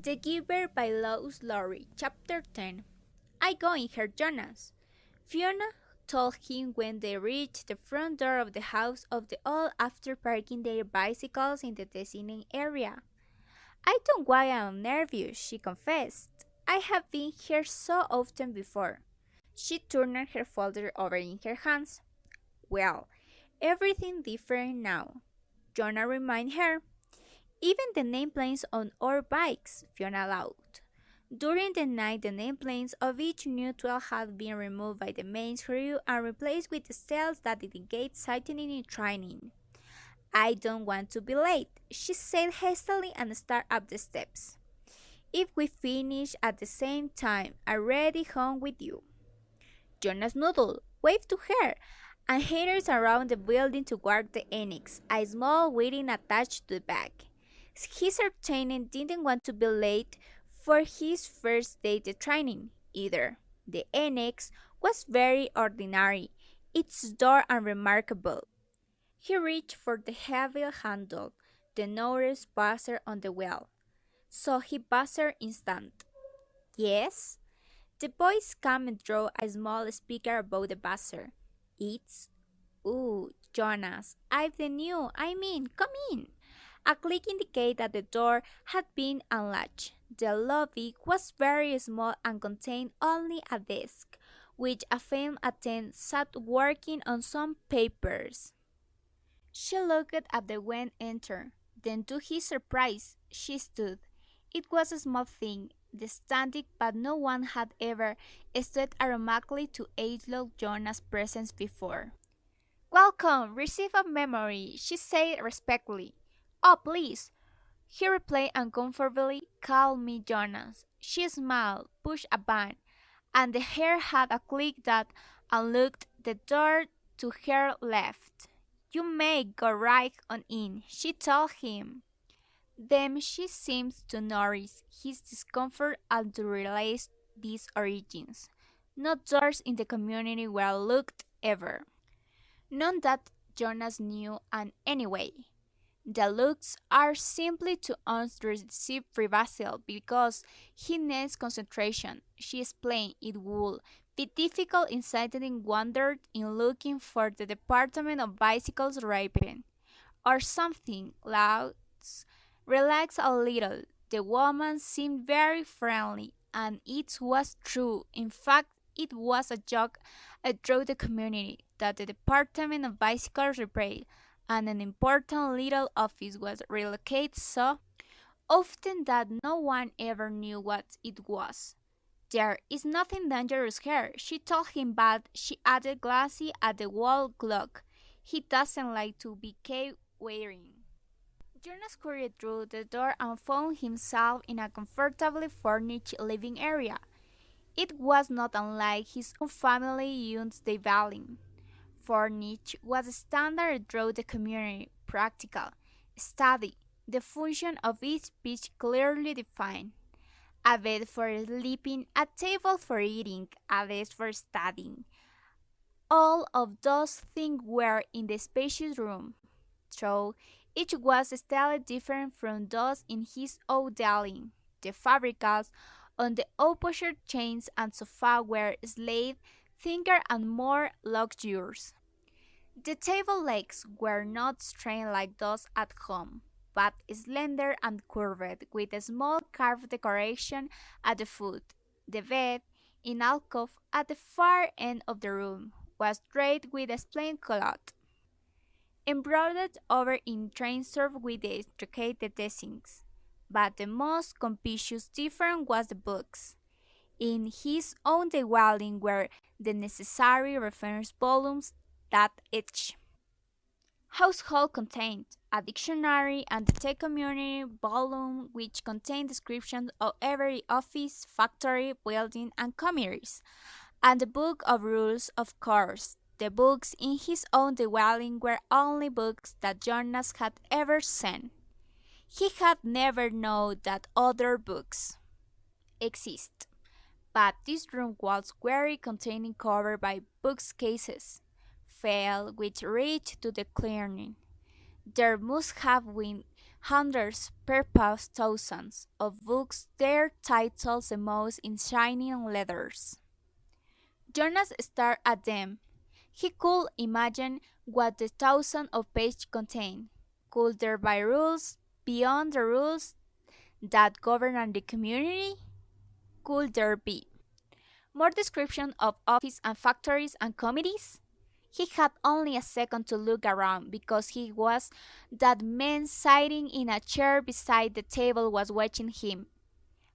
The Giver by Lois Lowry, Chapter 10. I go in here, Jonas. Fiona told him when they reached the front door of the house of the old after parking their bicycles in the designated area. I don't know why I'm nervous, she confessed. I have been here so often before. She turned her folder over in her hands. Well, everything different now, Jonah reminded her. Even the nameplates on our bikes, Fiona allowed. During the night, the nameplates of each new 12 had been removed by the main crew and replaced with the cells that indicate sightseeing and training. I don't want to be late, she said hastily and started up the steps. If we finish at the same time, I'm ready home with you. Jonas nodded, waved to her, and headed around the building toward the annex, a small waiting attached to the back. He certainly didn't want to be late for his first day of training, either. The annex was very ordinary, its door unremarkable. He reached for the heavy handle, the notice buzzer on the wall. So he buzzed instant. Yes? The voice came and drew a small speaker above the buzzer. It's... Ooh, Jonas, I've the new, come in. A click indicated that the door had been unlatched. The lobby was very small and contained only a desk, which a female attendant sat working on some papers. She looked at the when entered. Then, to his surprise, she stood. It was a small thing, the standing, but no one had ever stood aromatically to acknowledge Jonas' presence before. Welcome, receive a memory, she said respectfully. Oh, please, he replied uncomfortably. Call me Jonas. She smiled, pushed a button, and the hair had a click that unlocked the door to her left. You may go right on in, she told him. Then she seemed to notice his discomfort and to realize these origins. No doors in the community were locked ever. None that Jonas knew, and anyway. The looks are simply to receive privacy because he needs concentration. She explained it would be difficult in sitting wondered in looking for the department of bicycles ripen. Or something. Let's relax a little. The woman seemed very friendly, and it was true. In fact, it was a joke throughout the community that the department of bicycle repair and an important little office was relocated so often that no one ever knew what it was. There is nothing dangerous here, she told him, but she added glassy at the wall clock. He doesn't like to be kept waiting. Jonas hurried through the door and found himself in a comfortably furnished living area. It was not unlike his own family unit's dwelling. Furniture was standard throughout the community, practical, steady, the function of each piece clearly defined. A bed for sleeping, a table for eating, a desk for studying. All of those things were in the spacious room, though each was still different from those in his own dwelling. The fabricals on the opposite chains and sofa were slayed thinner and more luxurious. The table legs were not straight like those at home, but slender and curved, with a small carved decoration at the foot. The bed, in alcove at the far end of the room, was draped with a plain cloth, embroidered over in transfer with the intricate designs. But the most conspicuous difference was the books. In his own dwelling were the necessary reference volumes that each household contained, a dictionary and the tech community volume which contained descriptions of every office, factory, building, and commerce, and the book of rules, of course. The books in his own dwelling were only books that Jonas had ever seen. He had never known that other books exist. But this room was very containing, covered by bookcases, filled which reached to the clearing. There must have been hundreds, perhaps thousands, of books, their titles the most in shining letters. Jonas stared at them. He could imagine what the thousands of pages contained. Could there be rules beyond the rules that govern the community? Could there be more description of offices and factories and committees? He had only a second to look around because he was that man sitting in a chair beside the table was watching him.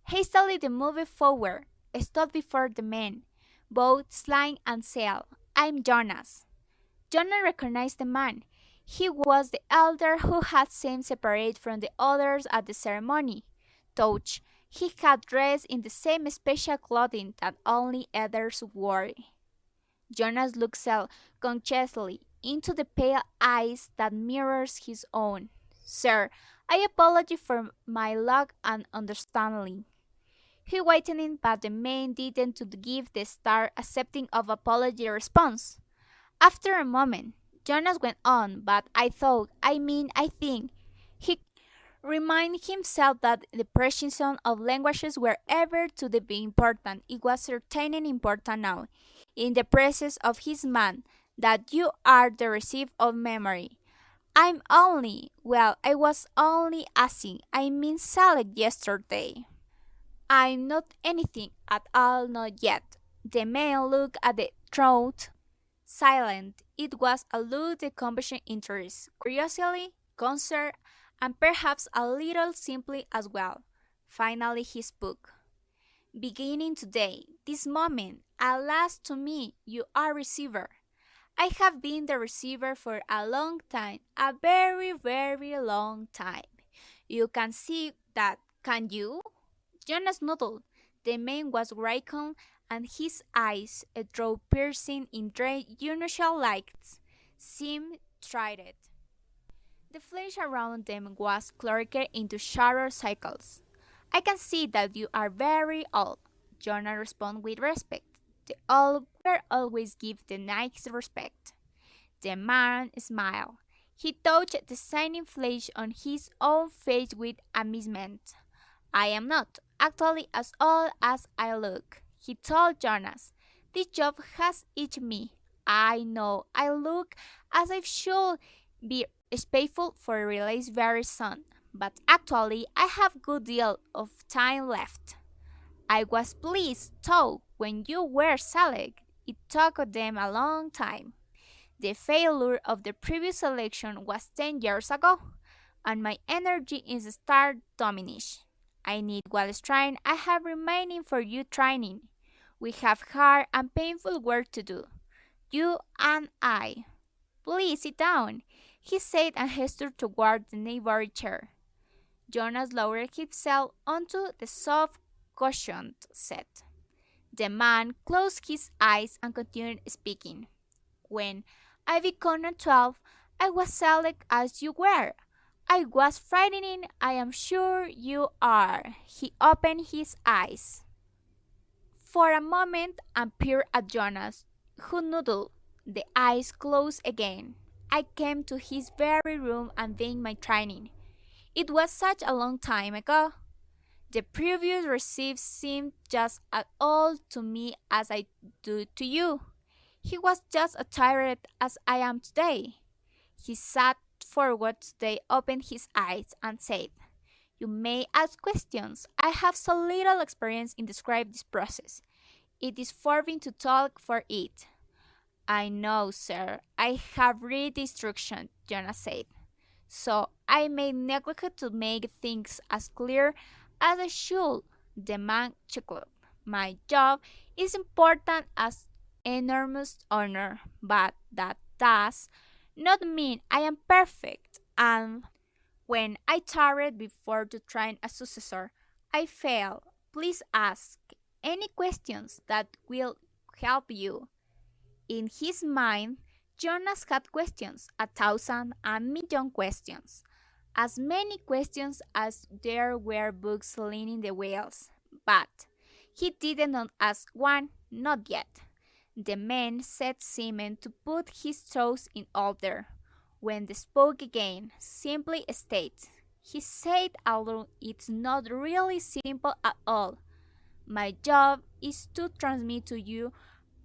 Hastily they moved forward, stood before the man, both slang and said, "I'm Jonas." Jonas recognized the man. He was the elder who had seemed separate from the others at the ceremony. Touch, he had dressed in the same special clothing that only elders wore. Jonas looked self-consciously into the pale eyes that mirrored his own. "Sir, I apologize for my lack of understanding." He waited, but the man didn't give the star accepting of apology response. After a moment, Jonas went on, "But I think. He reminded himself that the precision of languages were ever to be important. It was certainly important now, in the presence of his man, that you are the receiver of memory. I was only asking. Select yesterday. I'm not anything at all, not yet." The man looked at the throat, silent. It was a look of compassion, interest, curiosity, concern, and perhaps a little simply as well. Finally he spoke. "Beginning today, this moment, at last to me, you are receiver. I have been the receiver for a long time, a very, very long time. You can see that, can you?" Jonas nodded. The man was wrinkled, and his eyes, though piercing in their unusual lights, seemed tired. The flesh around them was cloaked into shadow cycles. "I can see that you are very old," Jonas responded with respect. The old will always give the nice respect. The man smiled. He touched the shining flesh on his own face with amusement. "I am not actually as old as I look," he told Jonas. "This job has itched me. I know I look as if I should be spaceful for release very soon, but actually I have a good deal of time left. I was pleased, though, when you were selected. It took them a long time. The failure of the previous election was 10 years ago, and my energy is starting to diminish. I need what strength I have remaining for you training. We have hard and painful work to do, you and I." "Please sit down," he said and gestured toward the neighboring chair. Jonas lowered himself onto the soft, cushioned seat. The man closed his eyes and continued speaking. "When I became 12, I was selected as you were. I was frightened, I am sure you are." He opened his eyes for a moment and peered at Jonas, who nodded. The eyes closed again. "I came to his very room and began my training. It was such a long time ago. The previous receive seemed just as old to me as I do to you. He was just as tired as I am today." He sat forward today, opened his eyes, and said, "You may ask questions. I have so little experience in describing this process. It is forbidden to talk for it." "I know, sir. I have read the instructions," Jonas said. "So I may neglect to make things as clear as I should." The man chuckled. "My job is important as enormous honor, but that does not mean I am perfect, and when I tarried before to train a successor, I failed. Please ask any questions that will help you." In his mind, Jonas had questions, 1,000, a million questions, as many questions as there were books lining the wheels, but he did not ask one, not yet. The man set Sameness to put his thoughts in order. When they spoke again, simply stated, He said alone, it's not really simple at all. My job is to transmit to you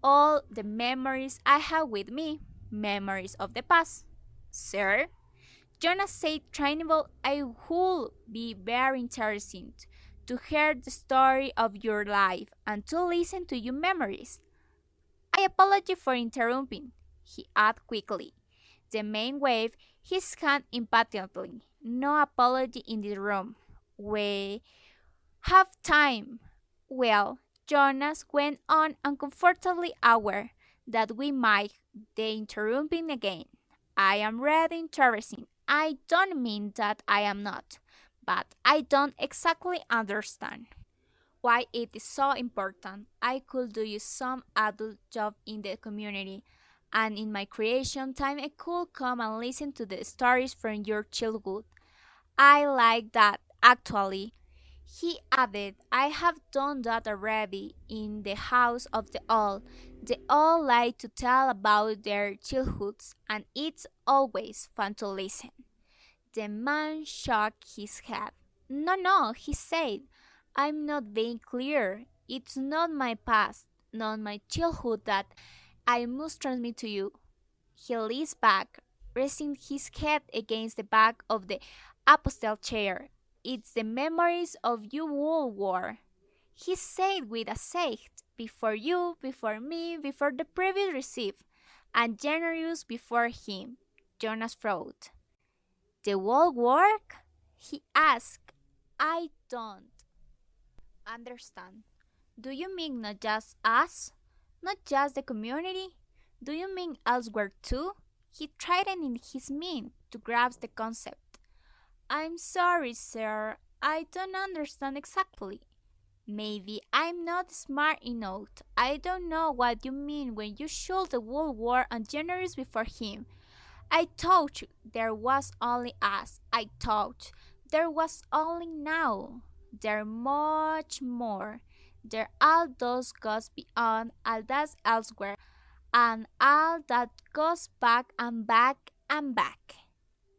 all the memories I have with me, memories of the past. Sir, Jonas said training I would be very interesting to hear the story of your life and to listen to your memories. I apologize for interrupting, he added quickly. The man waved his hand impatiently. No apology in this room. We have time. Well, Jonas went on uncomfortably aware that we might be interrupting again. I am really interesting. I don't mean that I am not, but I don't exactly understand why it is so important. I could do some adult job in the community, and in my creation time I could come and listen to the stories from your childhood. I like that actually. He added, I have done that already in the house of the old. They all like to tell about their childhoods, and it's always fun to listen. The man shook his head. No, no, he said. I'm not being clear. It's not my past, not my childhood that I must transmit to you. He leans back, resting his head against the back of the upholstered chair. It's the memories of your World War. He said with a sigh, before you, before me, before the previous receive, and generous before him. Jonas frowned. The World War? He asked. I don't understand. Do you mean not just us? Not just the community? Do you mean elsewhere too? He tightened in his mind to grasp the concept. I'm sorry, sir. I don't understand exactly. Maybe I'm not smart enough. I don't know what you mean when you show the World War and generous before him. I thought there was only us. I thought there was only now. There much more. There all those goes beyond, all that's elsewhere, and all that goes back and back and back.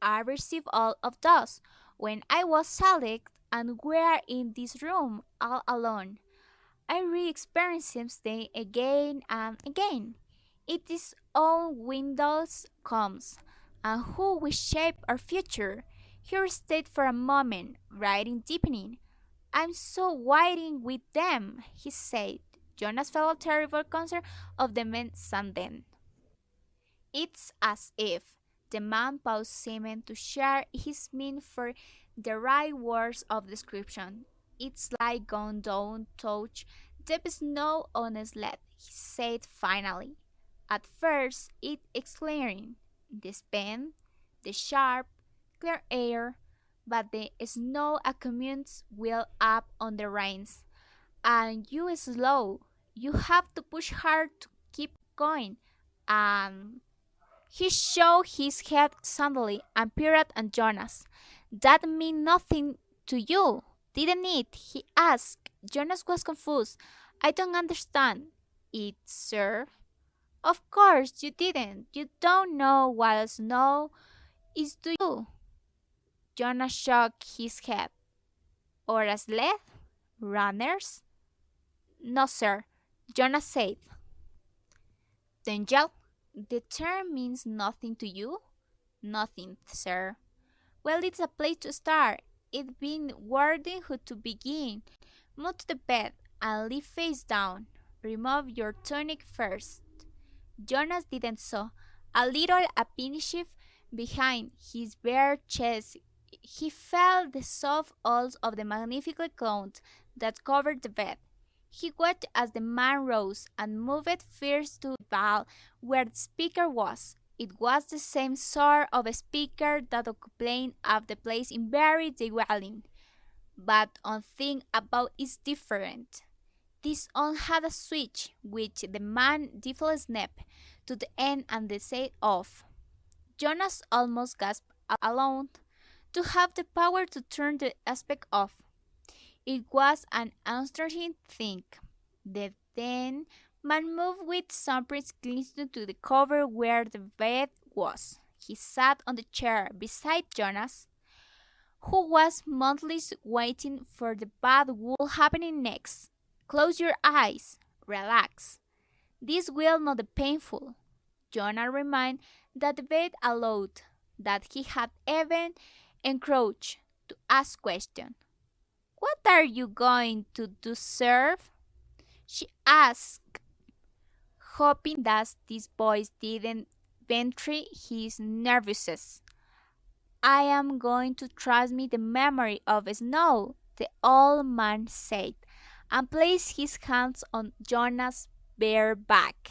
I received all of those when I was selected and were in this room all alone. I re-experienced them again and again. It is on windows comes, and who will shape our future. Here stayed for a moment, writing deepening. I'm so waiting with them, he said. Jonas felt a terrible concern of the men then. It's as if the man paused seeming to share his meaning for the right words of description. It's like going down touch deep snow on a sled, he said finally. At first it's clearing, the span, the sharp, clear air, but the snow accumulates well up on the reins, and you slow. You have to push hard to keep going, and he shook his head suddenly and peered at Jonas. That meant nothing to you, didn't it? He asked. Jonas was confused. I don't understand it, sir. Of course you didn't. You don't know what snow is to you. Jonas shook his head. Or a sled? Runners? No, sir. Jonas said. Then yell. The term means nothing to you? Nothing, sir. Well, it's a place to start. It's been wondering who to begin. Move to the bed and lie face down. Remove your tunic first. Jonas didn't so. A little apprehensive behind his bare chest, he felt the soft folds of the magnificent cloth that covered the bed. He watched as the man rose and moved first to the wall where the speaker was. It was the same sort of a speaker that occupied the place in very dwelling, but one thing about it is different. This one had a switch which the man deftly snapped to the end and the set off. Jonas almost gasped aloud to have the power to turn the aspect off. It was an astonishing thing. The then man moved with some glistening to the cover where the bed was. He sat on the chair beside Jonas. who was months waiting for the bad will happening next. Close your eyes. Relax. This will not be painful. Jonah reminded that the bed allowed, that he had even encroached to ask questions. What are you going to do, sir? She asked, hoping that this voice didn't betray his nervousness. I am going to transmit the memory of snow, the old man said, and placed his hands on Jonas' bare back.